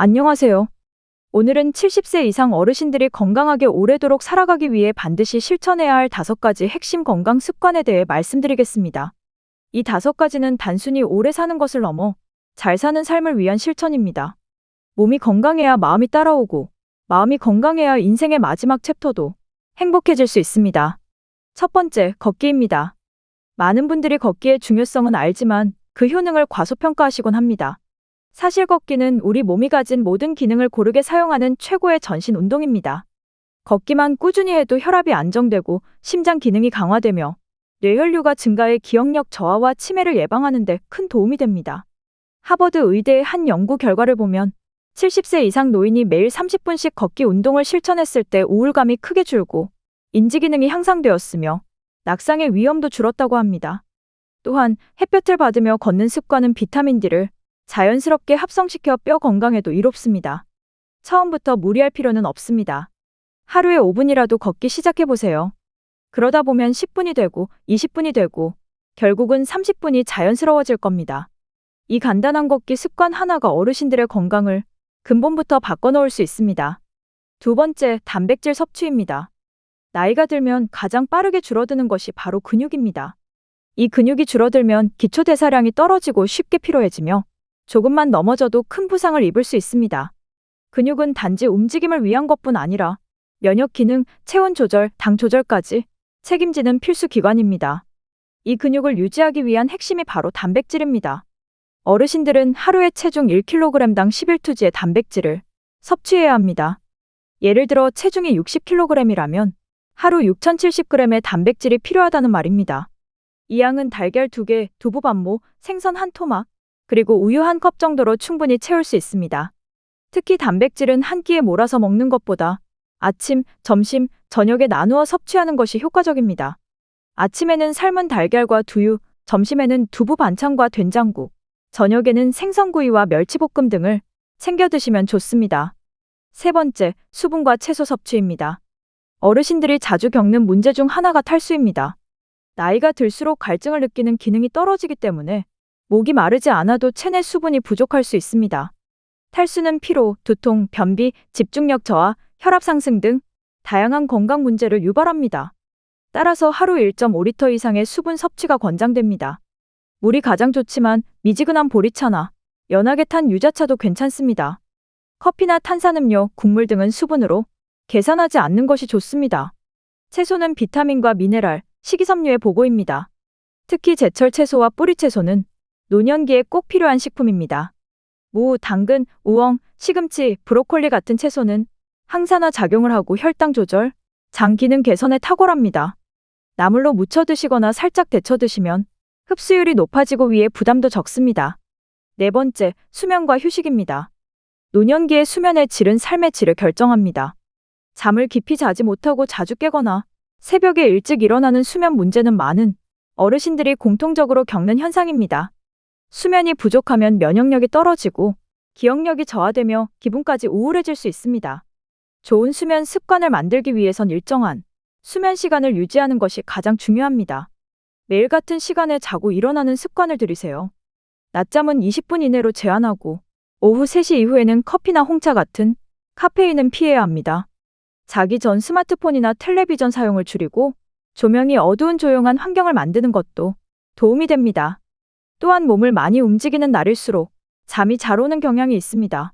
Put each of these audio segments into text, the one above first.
안녕하세요. 오늘은 70세 이상 어르신들이 건강하게 오래도록 살아가기 위해 반드시 실천해야 할 5가지 핵심 건강 습관에 대해 말씀드리겠습니다. 이 5가지는 단순히 오래 사는 것을 넘어 잘 사는 삶을 위한 실천입니다. 몸이 건강해야 마음이 따라오고, 마음이 건강해야 인생의 마지막 챕터도 행복해질 수 있습니다. 첫 번째, 걷기입니다. 많은 분들이 걷기의 중요성은 알지만 그 효능을 과소평가하시곤 합니다. 사실 걷기는 우리 몸이 가진 모든 기능을 고르게 사용하는 최고의 전신 운동입니다. 걷기만 꾸준히 해도 혈압이 안정되고 심장 기능이 강화되며 뇌혈류가 증가해 기억력 저하와 치매를 예방하는 데 큰 도움이 됩니다. 하버드 의대의 한 연구 결과를 보면 70세 이상 노인이 매일 30분씩 걷기 운동을 실천했을 때 우울감이 크게 줄고 인지 기능이 향상되었으며 낙상의 위험도 줄었다고 합니다. 또한 햇볕을 받으며 걷는 습관은 비타민 D를 자연스럽게 합성시켜 뼈 건강에도 이롭습니다. 처음부터 무리할 필요는 없습니다. 하루에 5분이라도 걷기 시작해보세요. 그러다 보면 10분이 되고 20분이 되고 결국은 30분이 자연스러워질 겁니다. 이 간단한 걷기 습관 하나가 어르신들의 건강을 근본부터 바꿔놓을 수 있습니다. 두 번째, 단백질 섭취입니다. 나이가 들면 가장 빠르게 줄어드는 것이 바로 근육입니다. 이 근육이 줄어들면 기초대사량이 떨어지고 쉽게 피로해지며 조금만 넘어져도 큰 부상을 입을 수 있습니다. 근육은 단지 움직임을 위한 것뿐 아니라 면역 기능, 체온 조절, 당 조절까지 책임지는 필수 기관입니다. 이 근육을 유지하기 위한 핵심이 바로 단백질입니다. 어르신들은 하루에 체중 1kg당 11투지의 단백질을 섭취해야 합니다. 예를 들어 체중이 60kg이라면 하루 6070g의 단백질이 필요하다는 말입니다. 이 양은 달걀 2개, 두부 반모, 생선 1토막, 그리고 우유 1컵 정도로 충분히 채울 수 있습니다. 특히 단백질은 한 끼에 몰아서 먹는 것보다 아침, 점심, 저녁에 나누어 섭취하는 것이 효과적입니다. 아침에는 삶은 달걀과 두유, 점심에는 두부 반찬과 된장국, 저녁에는 생선구이와 멸치볶음 등을 챙겨 드시면 좋습니다. 세 번째, 수분과 채소 섭취입니다. 어르신들이 자주 겪는 문제 중 하나가 탈수입니다. 나이가 들수록 갈증을 느끼는 기능이 떨어지기 때문에 목이 마르지 않아도 체내 수분이 부족할 수 있습니다. 탈수는 피로, 두통, 변비, 집중력 저하, 혈압 상승 등 다양한 건강 문제를 유발합니다. 따라서 하루 1.5리터 이상의 수분 섭취가 권장됩니다. 물이 가장 좋지만 미지근한 보리차나 연하게 탄 유자차도 괜찮습니다. 커피나 탄산음료, 국물 등은 수분으로 계산하지 않는 것이 좋습니다. 채소는 비타민과 미네랄, 식이섬유의 보고입니다. 특히 제철 채소와 뿌리 채소는 노년기에 꼭 필요한 식품입니다. 무, 당근, 우엉, 시금치, 브로콜리 같은 채소는 항산화 작용을 하고 혈당 조절, 장 기능 개선에 탁월합니다. 나물로 무쳐 드시거나 살짝 데쳐 드시면 흡수율이 높아지고 위에 부담도 적습니다. 네 번째, 수면과 휴식입니다. 노년기의 수면의 질은 삶의 질을 결정합니다. 잠을 깊이 자지 못하고 자주 깨거나 새벽에 일찍 일어나는 수면 문제는 많은 어르신들이 공통적으로 겪는 현상입니다. 수면이 부족하면 면역력이 떨어지고 기억력이 저하되며 기분까지 우울해질 수 있습니다. 좋은 수면 습관을 만들기 위해선 일정한 수면 시간을 유지하는 것이 가장 중요합니다. 매일 같은 시간에 자고 일어나는 습관을 들이세요. 낮잠은 20분 이내로 제한하고 오후 3시 이후에는 커피나 홍차 같은 카페인은 피해야 합니다. 자기 전 스마트폰이나 텔레비전 사용을 줄이고 조명이 어두운 조용한 환경을 만드는 것도 도움이 됩니다. 또한 몸을 많이 움직이는 날일수록 잠이 잘 오는 경향이 있습니다.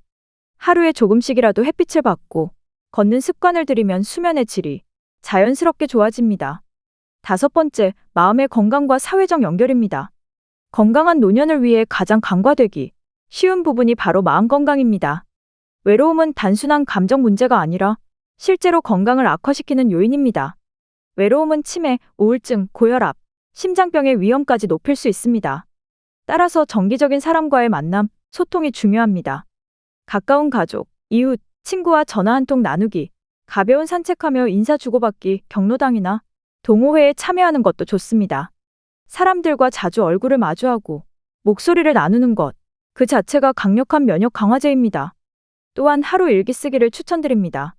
하루에 조금씩이라도 햇빛을 받고 걷는 습관을 들이면 수면의 질이 자연스럽게 좋아집니다. 5번째, 마음의 건강과 사회적 연결입니다. 건강한 노년을 위해 가장 간과되기 쉬운 부분이 바로 마음 건강입니다. 외로움은 단순한 감정 문제가 아니라 실제로 건강을 악화시키는 요인입니다. 외로움은 치매, 우울증, 고혈압, 심장병의 위험까지 높일 수 있습니다. 따라서 정기적인 사람과의 만남, 소통이 중요합니다. 가까운 가족, 이웃, 친구와 전화 한 통 나누기, 가벼운 산책하며 인사 주고받기, 경로당이나 동호회에 참여하는 것도 좋습니다. 사람들과 자주 얼굴을 마주하고 목소리를 나누는 것, 그 자체가 강력한 면역 강화제입니다. 또한 하루 일기 쓰기를 추천드립니다.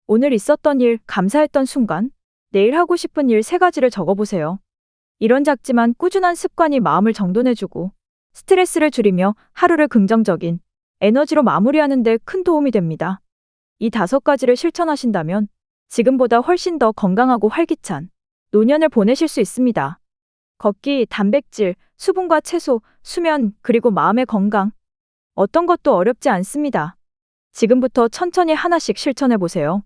오늘 있었던 일, 감사했던 순간, 내일 하고 싶은 일 3가지를 적어보세요. 이런 작지만 꾸준한 습관이 마음을 정돈해주고 스트레스를 줄이며 하루를 긍정적인 에너지로 마무리하는 데 큰 도움이 됩니다. 이 5가지를 실천하신다면 지금보다 훨씬 더 건강하고 활기찬 노년을 보내실 수 있습니다. 걷기, 단백질, 수분과 채소, 수면, 그리고 마음의 건강. 어떤 것도 어렵지 않습니다. 지금부터 천천히 하나씩 실천해 보세요.